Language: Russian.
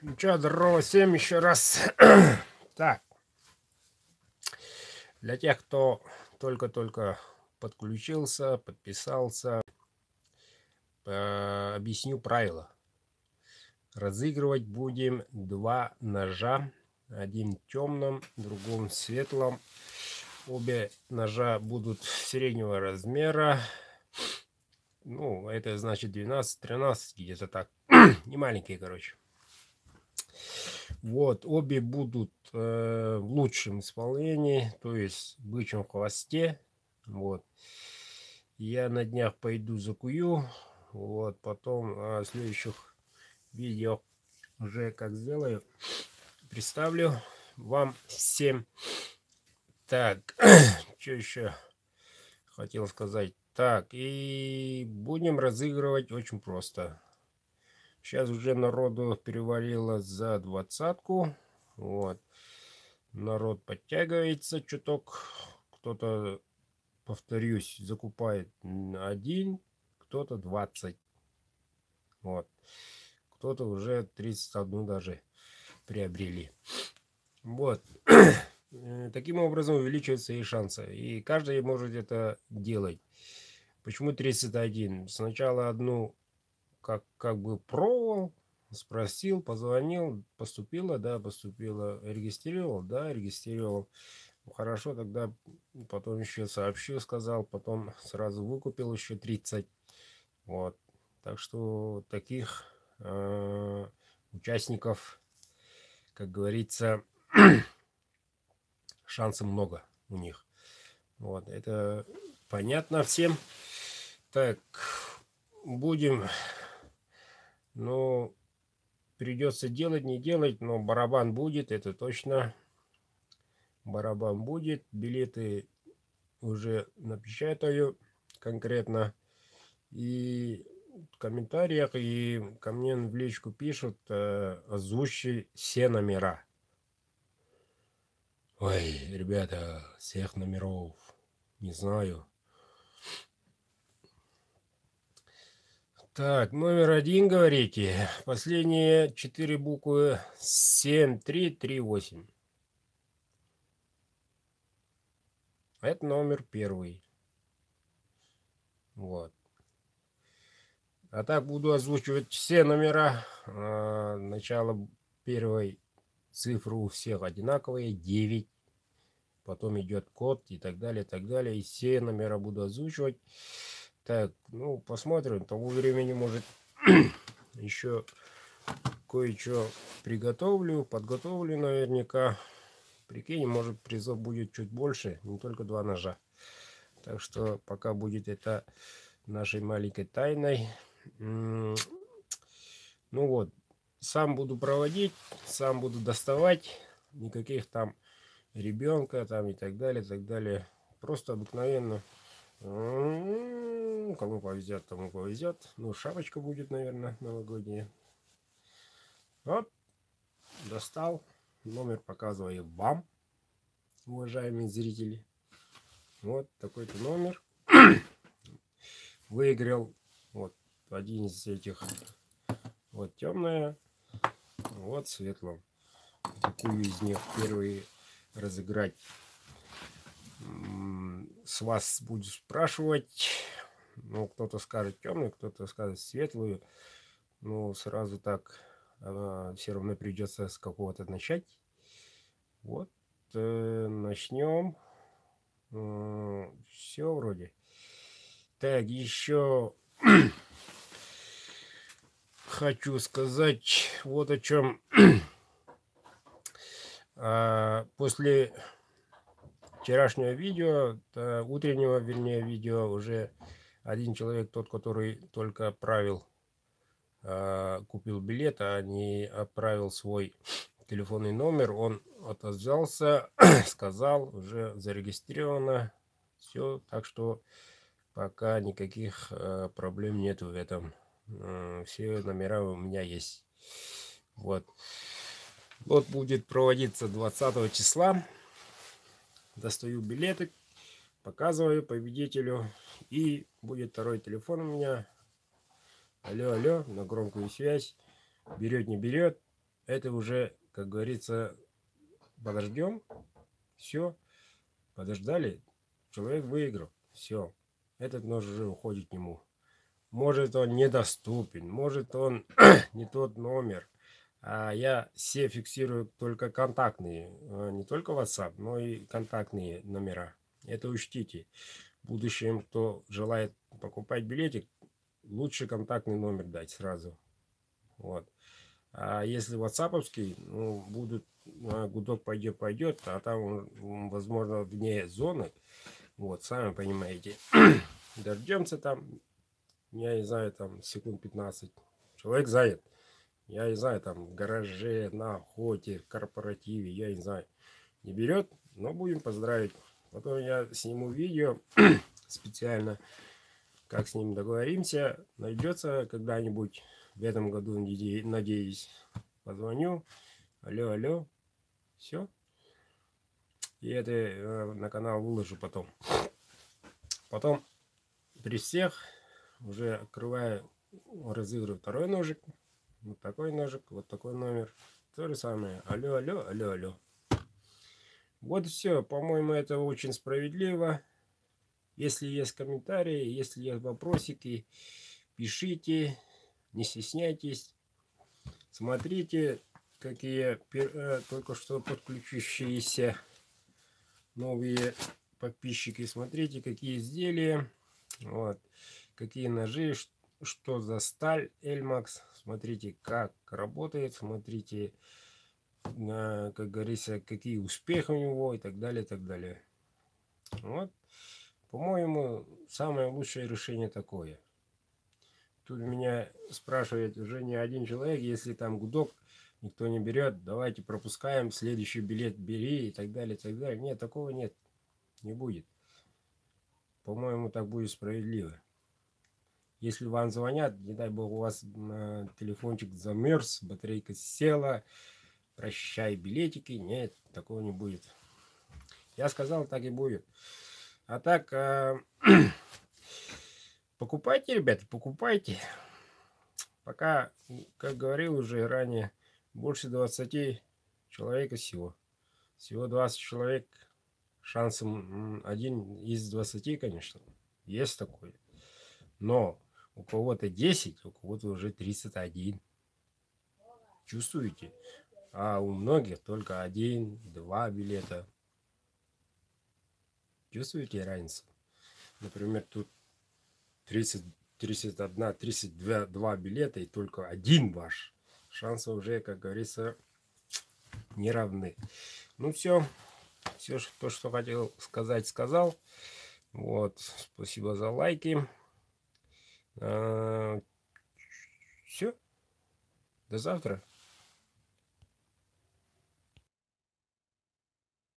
Ну что, здорово всем еще раз. Так, для тех, кто только-только подключился, подписался, объясню правила. Разыгрывать будем два ножа. Один темным, другом светлым. Обе ножа будут среднего размера. Ну, это значит 12-13, где-то так. Не маленькие, короче. Вот, обе будут в лучшем исполнении, то есть в бычьем хвосте. Вот. Я на днях пойду закую. Вот, потом в следующих видео уже как сделаю, представлю вам всем. Так, что еще хотел сказать. Так, и будем разыгрывать очень просто. Сейчас уже народу перевалило за 20-ку. Вот. Народ подтягивается чуток. Кто-то, повторюсь, закупает один, кто-то 20. Вот. Кто-то уже 31 даже приобрели. Вот. Таким образом увеличиваются и шансы. И каждый может это делать. Почему 31? Сначала одну как бы пробовал, спросил, позвонил, поступило, да, поступило, регистрировал, да, регистрировал. Хорошо, тогда потом еще сообщил, сказал, потом сразу выкупил еще 30. Вот. Так что таких участников, как говорится, шансов много у них. Вот, это понятно всем. Так, будем, ну, придется делать, не делать, но барабан будет, это точно. Барабан будет, билеты уже напечатаю конкретно. И в комментариях и ко мне в личку пишут, озвучи все номера. Ой, ребята, всех номеров не знаю. Так, номер 1 говорите. Последние 4 буквы 7338. Это номер 1. Вот. А так буду озвучивать все номера. Начало первой цифры у всех одинаковые, 9. Потом идет код и так далее, и так далее. И все номера буду озвучивать. Так, ну, посмотрим. Того времени, может, еще кое-что приготовлю, подготовлю наверняка. Прикинь, может, призов будет чуть больше, не только 2 ножа. Так что пока будет это нашей маленькой тайной. Ну вот, сам буду проводить, сам буду доставать. Никаких там ребенка там и так далее, так далее. Просто обыкновенно. Кому повезет, тому повезет. Ну, шапочка будет, наверное, новогодняя. Вот, достал. Номер показываю вам, уважаемые зрители. Вот такой-то номер. Выиграл вот один из этих. Вот темная, вот светлым. Какую из них первые разыграть? С вас буду спрашивать. Ну, кто-то скажет темную, кто-то скажет светлую. Ну, сразу так все равно придется с какого-то начать. Вот, начнем. Все вроде. Так, еще хочу сказать вот о чем. После вчерашнего видео, утреннего, вернее, видео, уже один человек, тот, который только отправил, купил билет, а не отправил свой телефонный номер, он отозвался, сказал, уже зарегистрировано все, так что пока никаких проблем нету в этом. Все номера у меня есть. Вот. Вот будет проводиться 20 числа. Достаю билеты, показываю победителю. И будет второй телефон у меня. Алло, алло, на громкую связь. Берет, не берет. это уже, как говорится, подождем. Все, подождали, человек выиграл. Все, этот нож уже уходит к нему. Может, он недоступен, может, он не тот номер. А я все фиксирую только контактные, не только WhatsApp, но и контактные номера. Это учтите. В будущем, кто желает покупать билетик, лучше контактный номер дать сразу. Вот. А если ватсаповский, ну, будут, гудок пойдет, а там, возможно, вне зоны. Вот, сами понимаете. Дождемся там, я не знаю, там секунд 15. Человек занят. Я не знаю, там в гараже, на охоте, в корпоративе, я не знаю. Не берет, но будем поздравить. Потом я сниму видео специально, как с ним договоримся. Найдется когда-нибудь в этом году, надеюсь. Позвоню. Алло, алло. Все. И это на канал выложу потом. Потом при всех уже открываю, разыгрываю второй ножик. Вот такой ножик, вот такой номер. То же самое. Алло, алло, алло, алло. Вот все. По-моему, это очень справедливо. Если есть комментарии, если есть вопросики, пишите. Не стесняйтесь. Смотрите, какие только что подключившиеся новые подписчики. Смотрите, какие изделия. Вот. Какие ножи. Что за сталь Эльмакс. Смотрите, как работает. Смотрите, как говорится, какие успехи у него и так далее, и так далее. Вот. По-моему, самое лучшее решение такое. Тут меня спрашивает уже не один человек, если там гудок никто не берет, давайте пропускаем, следующий билет бери и так далее, и так далее. Нет, такого нет, не будет. По-моему, так будет справедливо. Если вам звонят, не дай бог, у вас телефончик замерз, батарейка села, прощай билетики, нет, такого не будет. Я сказал, так и будет. А так, покупайте, ребята, покупайте. Пока, как говорил уже ранее, больше 20 человек всего. Всего 20 человек. Шансом 1 из 20, конечно. Есть такой. Но у кого-то 10, у кого-то уже 31. Чувствуете? А у многих только 1-2 билета. Чувствуете разницу? Например, тут 30, 31, 32 билета и только один ваш. Шансы уже, как говорится, не равны. Ну все, то, что хотел сказать, сказал. Вот, спасибо за лайки. Все, до завтра.